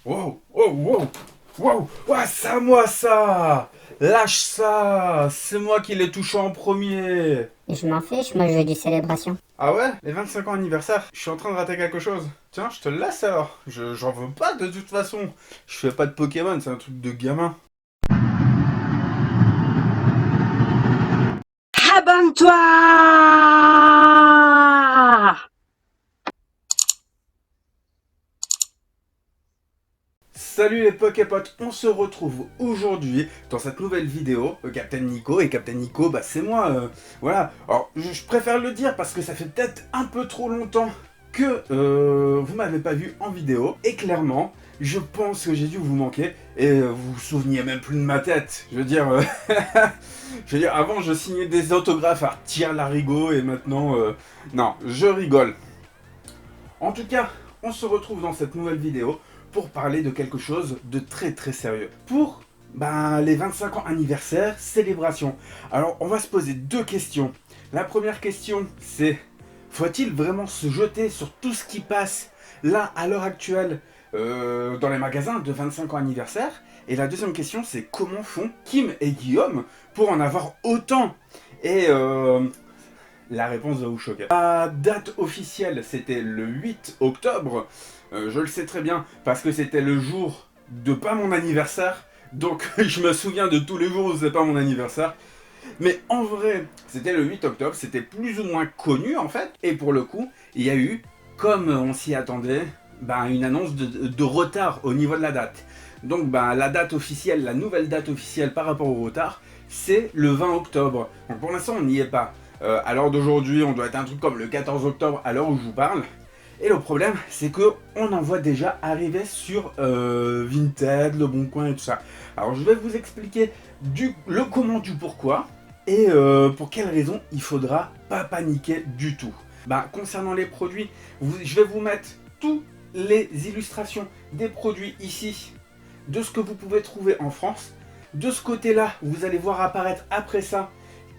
Wow, oh, wow, wow, ouais, c'est à moi ça! Lâche ça! C'est moi qui l'ai touché en premier! Je m'en fiche, moi je veux du célébration. Ah ouais? Les 25 ans anniversaire, je suis en train de rater quelque chose. Tiens, je te le laisse alors. J'en veux pas de toute façon. Je fais pas de Pokémon, c'est un truc de gamin. Abonne-toi! Salut les Poképotes, on se retrouve aujourd'hui dans cette nouvelle vidéo, Captain Nico, et Captain Nico, bah c'est moi, voilà. Alors, je préfère le dire parce que ça fait peut-être un peu trop longtemps que vous m'avez pas vu en vidéo, et clairement, je pense que j'ai dû vous manquer, et vous vous souveniez même plus de ma tête. Je veux dire, avant je signais des autographes à Tire-Larigot, et maintenant, non, je rigole. En tout cas, on se retrouve dans cette nouvelle vidéo pour parler de quelque chose de très très sérieux. Pour les 25 ans anniversaire, célébration. Alors, on va se poser deux questions. La première question, c'est faut-il vraiment se jeter sur tout ce qui passe là, à l'heure actuelle, dans les magasins de 25 ans anniversaire? Et la deuxième question, c'est comment font Kim et Guillaume pour en avoir autant? Et la réponse va vous choquer. La date officielle, c'était le 8 octobre. Je le sais très bien, parce que c'était le jour de pas mon anniversaire. Donc je me souviens de tous les jours où c'est pas mon anniversaire. Mais en vrai, c'était le 8 octobre, c'était plus ou moins connu en fait. Et pour le coup, il y a eu, comme on s'y attendait, une annonce de retard au niveau de la date. Donc la date officielle, la nouvelle date officielle par rapport au retard, c'est le 20 octobre. Donc pour l'instant, on n'y est pas. À l'heure d'aujourd'hui, on doit être un truc comme le 14 octobre à l'heure où je vous parle. Et le problème, c'est que on en voit déjà arriver sur Vinted, Le Bon Coin et tout ça. Alors je vais vous expliquer le comment du pourquoi et pour quelles raisons il faudra pas paniquer du tout. Concernant les produits, je vais vous mettre toutes les illustrations des produits ici, de ce que vous pouvez trouver en France. De ce côté-là, vous allez voir apparaître après ça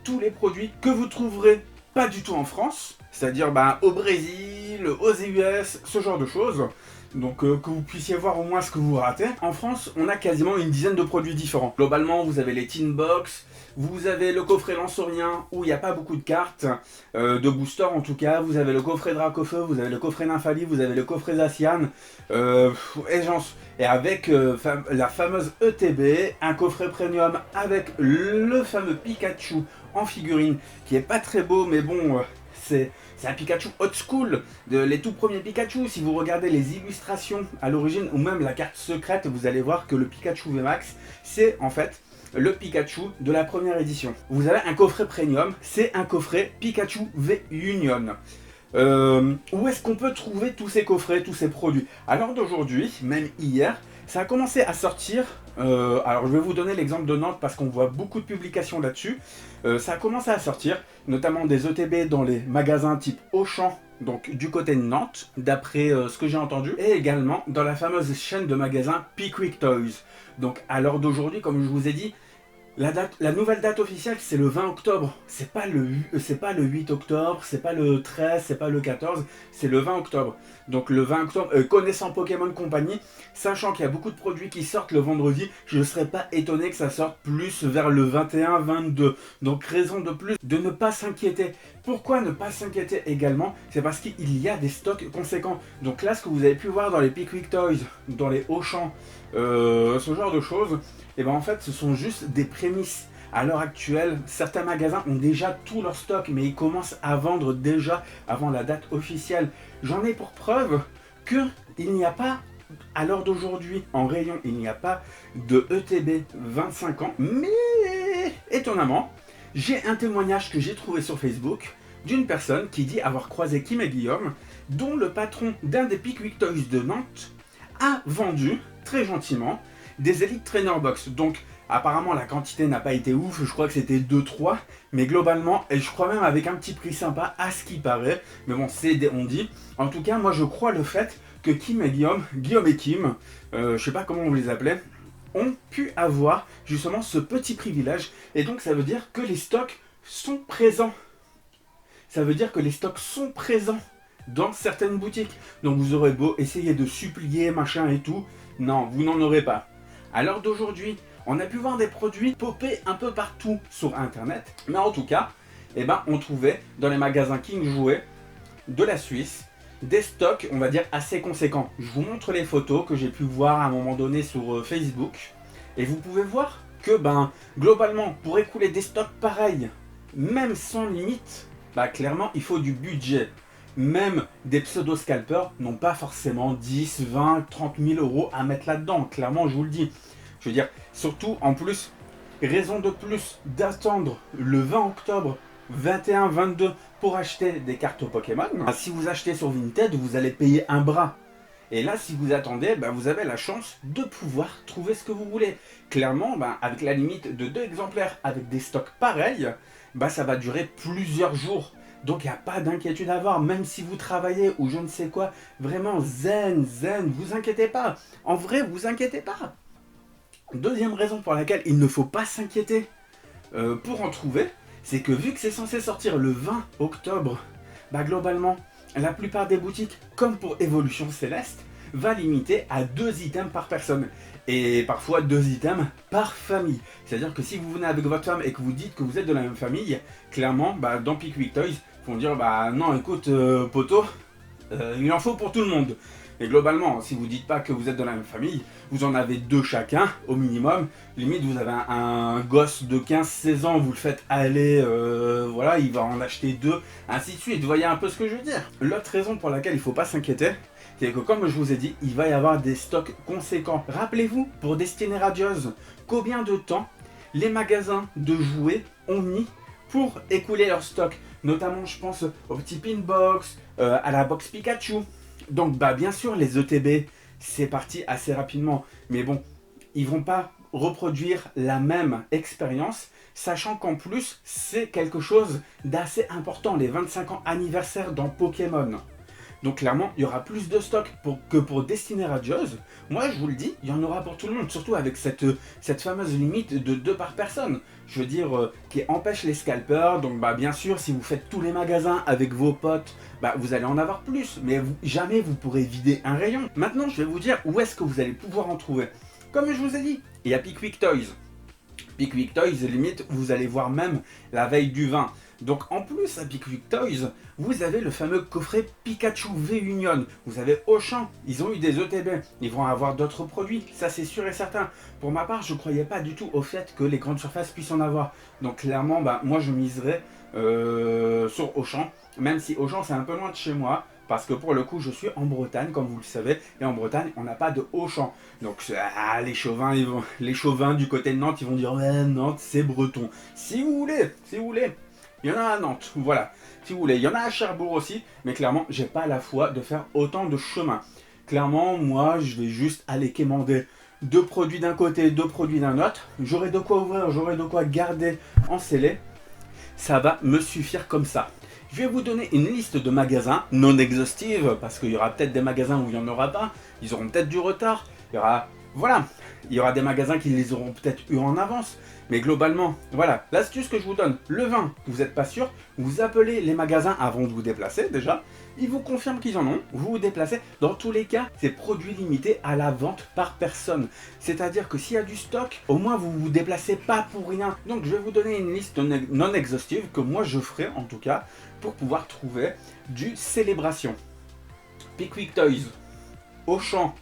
tous les produits que vous trouverez pas du tout en France, c'est-à-dire au Brésil, aux US, ce genre de choses. Donc que vous puissiez voir au moins ce que vous ratez. En France, on a quasiment une dizaine de produits différents. Globalement, vous avez les Tin Box, vous avez le coffret Lanceurien où il n'y a pas beaucoup de cartes, de booster en tout cas. Vous avez le coffret Dracofeu, vous avez le coffret Nymphalie, vous avez le coffret Zacian, et avec la fameuse ETB, un coffret premium avec le fameux Pikachu en figurine qui est pas très beau, mais bon, c'est un Pikachu old school, les tout premiers Pikachu. Si vous regardez les illustrations à l'origine ou même la carte secrète, vous allez voir que le Pikachu VMAX, c'est en fait le Pikachu de la première édition. Vous avez un coffret premium, c'est un coffret Pikachu V Union. Où est-ce qu'on peut trouver tous ces coffrets, tous ces produits? À l'heure d'aujourd'hui, même hier, ça a commencé à sortir. Alors je vais vous donner l'exemple de Nantes parce qu'on voit beaucoup de publications là-dessus. Ça a commencé à sortir, notamment des ETB dans les magasins type Auchan, donc du côté de Nantes, d'après ce que j'ai entendu, et également dans la fameuse chaîne de magasins Pickwick Toys. Donc à l'heure d'aujourd'hui, comme je vous ai dit, la nouvelle date officielle, c'est le 20 octobre. C'est pas le 8 octobre, c'est pas le 13, c'est pas le 14, c'est le 20 octobre. Donc le 20 octobre, connaissant Pokémon Company, sachant qu'il y a beaucoup de produits qui sortent le vendredi, je ne serais pas étonné que ça sorte plus vers le 21-22. Donc raison de plus de ne pas s'inquiéter. Pourquoi ne pas s'inquiéter également? C'est parce qu'il y a des stocks conséquents. Donc là, ce que vous avez pu voir dans les Pickwick Toys, dans les Auchan, ce genre de choses, et en fait ce sont juste des prémices. À l'heure actuelle, certains magasins ont déjà tout leur stock, mais ils commencent à vendre déjà avant la date officielle. J'en ai pour preuve que il n'y a pas, à l'heure d'aujourd'hui, en rayon, il n'y a pas de ETB 25 ans, mais étonnamment, j'ai un témoignage que j'ai trouvé sur Facebook d'une personne qui dit avoir croisé Kim et Guillaume, dont le patron d'un des Pickwick Toys de Nantes a vendu, très gentiment, des Elite Trainer Box. Donc apparemment la quantité n'a pas été ouf, je crois que c'était 2-3, mais globalement, et je crois même avec un petit prix sympa à ce qui paraît, mais bon on dit. En tout cas, moi je crois le fait que Kim et Guillaume et Kim, je sais pas comment on les appelait, ont pu avoir justement ce petit privilège, et donc ça veut dire que les stocks sont présents. Ça veut dire que les stocks sont présents dans certaines boutiques. Donc vous aurez beau essayer de supplier, machin et tout, Non, vous n'en aurez pas. À l'heure d'aujourd'hui, on a pu voir des produits popper un peu partout sur internet, mais en tout cas, on trouvait dans les magasins King Jouets de la Suisse des stocks, on va dire, assez conséquents. Je vous montre les photos que j'ai pu voir à un moment donné sur Facebook, et vous pouvez voir que globalement, pour écouler des stocks pareils, même sans limite, clairement il faut du budget. Même des pseudo-scalpers n'ont pas forcément 10, 20, 30 000 euros à mettre là-dedans, clairement je vous le dis. Je veux dire, surtout en plus, raison de plus d'attendre le 20 octobre 21-22 pour acheter des cartes Pokémon. Si vous achetez sur Vinted, vous allez payer un bras. Et là, si vous attendez, vous avez la chance de pouvoir trouver ce que vous voulez. Clairement, avec la limite de 2 exemplaires, avec des stocks pareils, ça va durer plusieurs jours. Donc il n'y a pas d'inquiétude à avoir, même si vous travaillez ou je ne sais quoi. Vraiment zen, vous inquiétez pas. En vrai, vous inquiétez pas. Deuxième raison pour laquelle il ne faut pas s'inquiéter pour en trouver, c'est que vu que c'est censé sortir le 20 octobre, globalement, la plupart des boutiques, comme pour Évolution Céleste, va limiter à 2 items par personne. Et parfois 2 items par famille. C'est-à-dire que si vous venez avec votre femme et que vous dites que vous êtes de la même famille, clairement, dans Pickwick Toys, ils vont dire non, écoute, poteau, il en faut pour tout le monde. Et globalement, si vous dites pas que vous êtes de la même famille, vous en avez 2 chacun, au minimum. Limite, vous avez un gosse de 15-16 ans, vous le faites aller, voilà, il va en acheter 2, ainsi de suite. Vous voyez un peu ce que je veux dire. L'autre raison pour laquelle il ne faut pas s'inquiéter, c'est que comme je vous ai dit, il va y avoir des stocks conséquents. Rappelez-vous, pour Destinée Radieuse, combien de temps les magasins de jouets ont mis pour écouler leur stock. Notamment, je pense au petit Pinbox, à la box Pikachu. Donc, bien sûr, les ETB, c'est parti assez rapidement. Mais bon, ils vont pas reproduire la même expérience, sachant qu'en plus, c'est quelque chose d'assez important, les 25 ans anniversaire dans Pokémon. Donc clairement, il y aura plus de stock que pour Destinée Radieuse. Moi, je vous le dis, il y en aura pour tout le monde, surtout avec cette fameuse limite de 2 par personne. Je veux dire, qui empêche les scalpers. Donc bien sûr, si vous faites tous les magasins avec vos potes, vous allez en avoir plus. Mais jamais vous pourrez vider un rayon. Maintenant, je vais vous dire où est-ce que vous allez pouvoir en trouver. Comme je vous ai dit, il y a Pickwick Toys. Pickwick Toys, limite, vous allez voir même la veille du 20. Donc en plus à Pickwick Toys, vous avez le fameux coffret Pikachu V-Union. Vous avez Auchan, ils ont eu des ETB, ils vont avoir d'autres produits, ça c'est sûr et certain. Pour ma part, je ne croyais pas du tout au fait que les grandes surfaces puissent en avoir. Donc clairement, moi je miserais sur Auchan, même si Auchan c'est un peu loin de chez moi. Parce que pour le coup, je suis en Bretagne, comme vous le savez, et en Bretagne, on n'a pas de Auchan. Donc, les chauvins du côté de Nantes, ils vont dire ouais, Nantes, c'est breton. Si vous voulez, il y en a à Nantes, voilà. Si vous voulez, il y en a à Cherbourg aussi, mais clairement, j'ai pas la foi de faire autant de chemin. Clairement, moi, je vais juste aller quémander 2 produits d'un côté, 2 produits d'un autre. J'aurai de quoi ouvrir, j'aurai de quoi garder en scellé. Ça va me suffire comme ça. Je vais vous donner une liste de magasins non exhaustive, parce qu'il y aura peut-être des magasins où il n'y en aura pas, ils auront peut-être du retard, il y aura des magasins qui les auront peut-être eu en avance, mais globalement, voilà, l'astuce que je vous donne, le 20, vous n'êtes pas sûr, vous appelez les magasins avant de vous déplacer déjà, ils vous confirment qu'ils en ont, vous vous déplacez, dans tous les cas, c'est produit limité à la vente par personne, c'est-à-dire que s'il y a du stock, au moins vous vous déplacez pas pour rien. Donc je vais vous donner une liste non exhaustive, que moi je ferai en tout cas, pour pouvoir trouver du Célébration, Pickwick Toys, Auchan,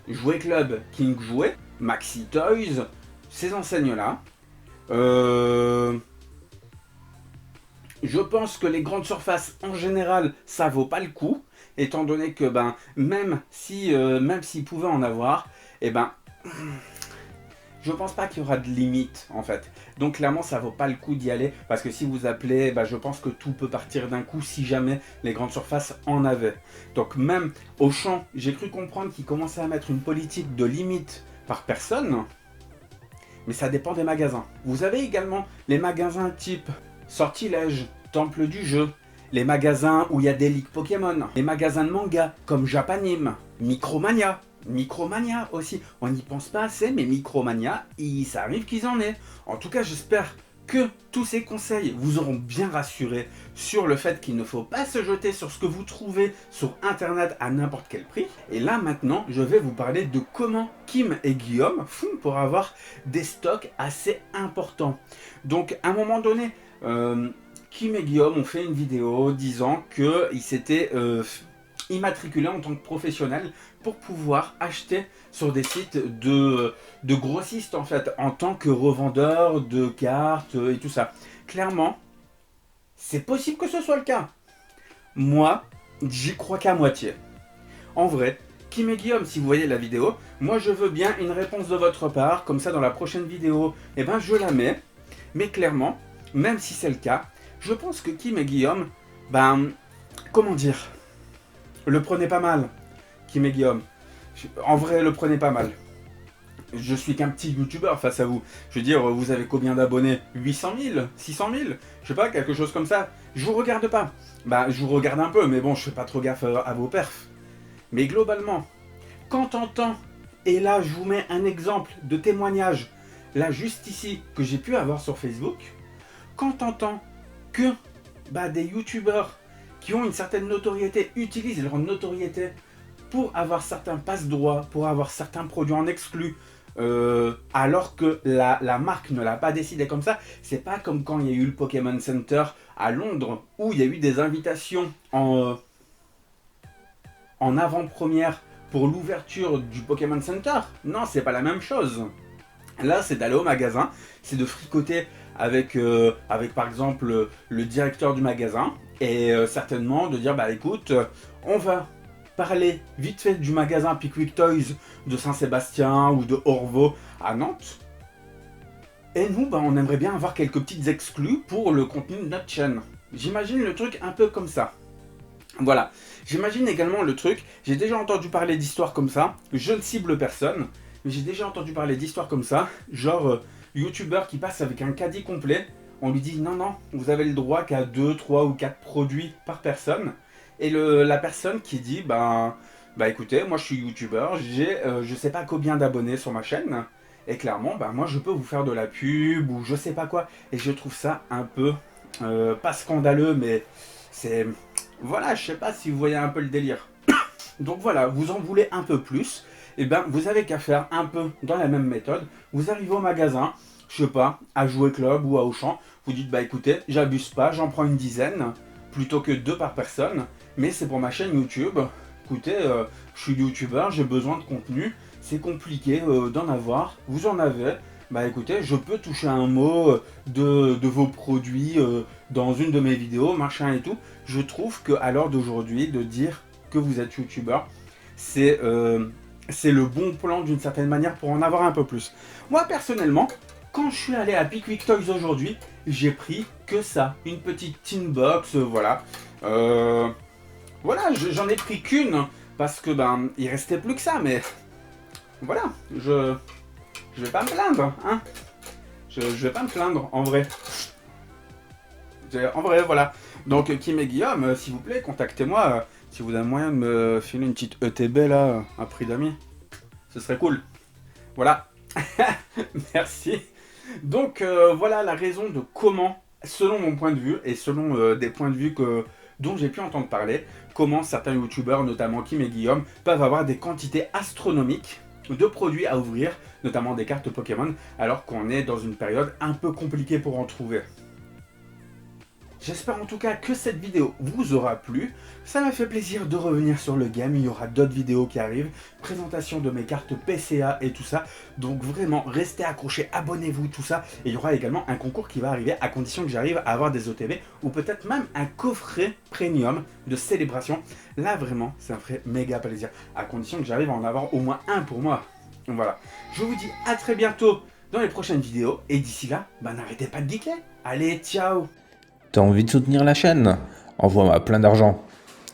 Jouet Club, King Jouet, Maxi Toys, ces enseignes-là. Je pense que les grandes surfaces en général, ça vaut pas le coup, étant donné que même s'ils pouvaient en avoir, je pense pas qu'il y aura de limite en fait. Donc clairement ça vaut pas le coup d'y aller, parce que si vous appelez, je pense que tout peut partir d'un coup si jamais les grandes surfaces en avaient. Donc même Auchan, j'ai cru comprendre qu'ils commençaient à mettre une politique de limite par personne, mais ça dépend des magasins. Vous avez également les magasins type Sortilège, Temple du Jeu, les magasins où il y a des ligues Pokémon, les magasins de manga comme Japanime, Micromania aussi, on n'y pense pas assez, mais Micromania, ça arrive qu'ils en aient. En tout cas, j'espère que tous ces conseils vous auront bien rassuré sur le fait qu'il ne faut pas se jeter sur ce que vous trouvez sur internet à n'importe quel prix. Et là maintenant, je vais vous parler de comment Kim et Guillaume font pour avoir des stocks assez importants. Donc à un moment donné, Kim et Guillaume ont fait une vidéo disant qu'ils s'étaient immatriculés en tant que professionnels pour pouvoir acheter sur des sites de grossistes en fait, en tant que revendeurs de cartes et tout ça. Clairement, c'est possible que ce soit le cas. Moi, j'y crois qu'à moitié. En vrai, Kim et Guillaume, si vous voyez la vidéo, moi je veux bien une réponse de votre part, comme ça dans la prochaine vidéo, eh ben je la mets. Mais clairement, même si c'est le cas, je pense que Kim et Guillaume, comment dire, le prenez pas mal, Kim et Guillaume. En vrai, le prenez pas mal. Je suis qu'un petit youtubeur face à vous. Je veux dire, vous avez combien d'abonnés? 800 000 600 000? Je sais pas, quelque chose comme ça. Je vous regarde pas. Je vous regarde un peu, mais bon, je fais pas trop gaffe à vos perfs. Mais globalement, quand t'entends, et là je vous mets un exemple de témoignage, là juste ici, que j'ai pu avoir sur Facebook, quand t'entends que des youtubeurs qui ont une certaine notoriété utilisent leur notoriété pour avoir certains passe-droits, pour avoir certains produits en exclu, alors que la marque ne l'a pas décidé comme ça. C'est pas comme quand il y a eu le Pokémon Center à Londres, où il y a eu des invitations en avant-première pour l'ouverture du Pokémon Center. Non, c'est pas la même chose. Là, c'est d'aller au magasin, c'est de fricoter avec par exemple le directeur du magasin, et certainement de dire écoute, on va parler vite fait du magasin Pickwick Toys de Saint-Sébastien ou de Orvaux à Nantes. Et nous, on aimerait bien avoir quelques petites exclus pour le contenu de notre chaîne. J'imagine le truc un peu comme ça. Voilà. J'imagine également le truc, j'ai déjà entendu parler d'histoires comme ça, je ne cible personne, mais j'ai déjà entendu parler d'histoires comme ça, genre youtubeur qui passe avec un caddie complet, on lui dit non, vous avez le droit qu'à 2, 3 ou 4 produits par personne. Et la personne qui dit, écoutez, moi je suis youtubeur, j'ai je sais pas combien d'abonnés sur ma chaîne, et clairement, moi je peux vous faire de la pub, ou je sais pas quoi. Et je trouve ça un peu, pas scandaleux, mais c'est... Voilà, je sais pas si vous voyez un peu le délire. Donc voilà, vous en voulez un peu plus, et vous avez qu'à faire un peu dans la même méthode. Vous arrivez au magasin, je sais pas, à Jouet Club ou à Auchan, vous dites, écoutez, j'abuse pas, j'en prends une dizaine, plutôt que 2 par personne, mais c'est pour ma chaîne YouTube. Écoutez, je suis youtubeur, j'ai besoin de contenu, c'est compliqué d'en avoir, vous en avez, écoutez, je peux toucher un mot de vos produits dans une de mes vidéos, machin et tout. Je trouve qu'à l'heure d'aujourd'hui, de dire que vous êtes youtubeur, c'est le bon plan d'une certaine manière pour en avoir un peu plus. Moi personnellement, quand je suis allé à Pickwick Toys aujourd'hui, j'ai pris que ça, une petite tin box, voilà. Voilà, j'en ai pris qu'une, parce que il restait plus que ça, mais voilà, je vais pas me plaindre, hein. Je vais pas me plaindre, en vrai. En vrai, voilà. Donc, Kim et Guillaume, s'il vous plaît, contactez-moi. Si vous avez moyen de me filer une petite ETB, là, à prix d'amis, ce serait cool. Voilà. Merci. Donc, voilà la raison de comment, selon mon point de vue, et selon des points de vue dont j'ai pu entendre parler, comment certains youtubeurs, notamment Kim et Guillaume, peuvent avoir des quantités astronomiques de produits à ouvrir, notamment des cartes Pokémon, alors qu'on est dans une période un peu compliquée pour en trouver. J'espère en tout cas que cette vidéo vous aura plu. Ça m'a fait plaisir de revenir sur le game. Il y aura d'autres vidéos qui arrivent. Présentation de mes cartes PCA et tout ça. Donc vraiment, restez accrochés, abonnez-vous, tout ça. Et il y aura également un concours qui va arriver à condition que j'arrive à avoir des OTB ou peut-être même un coffret premium de célébration. Là vraiment, ça me ferait méga plaisir. À condition que j'arrive à en avoir au moins un pour moi. Donc voilà. Je vous dis à très bientôt dans les prochaines vidéos. Et d'ici là, n'arrêtez pas de geeker. Allez, ciao! T'as envie de soutenir la chaîne? Envoie-moi plein d'argent.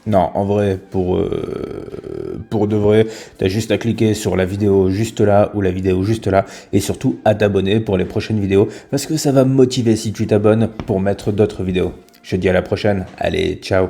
Non, en vrai, pour de vrai, t'as juste à cliquer sur la vidéo juste là ou la vidéo juste là et surtout à t'abonner pour les prochaines vidéos parce que ça va me motiver si tu t'abonnes pour mettre d'autres vidéos. Je te dis à la prochaine. Allez, ciao!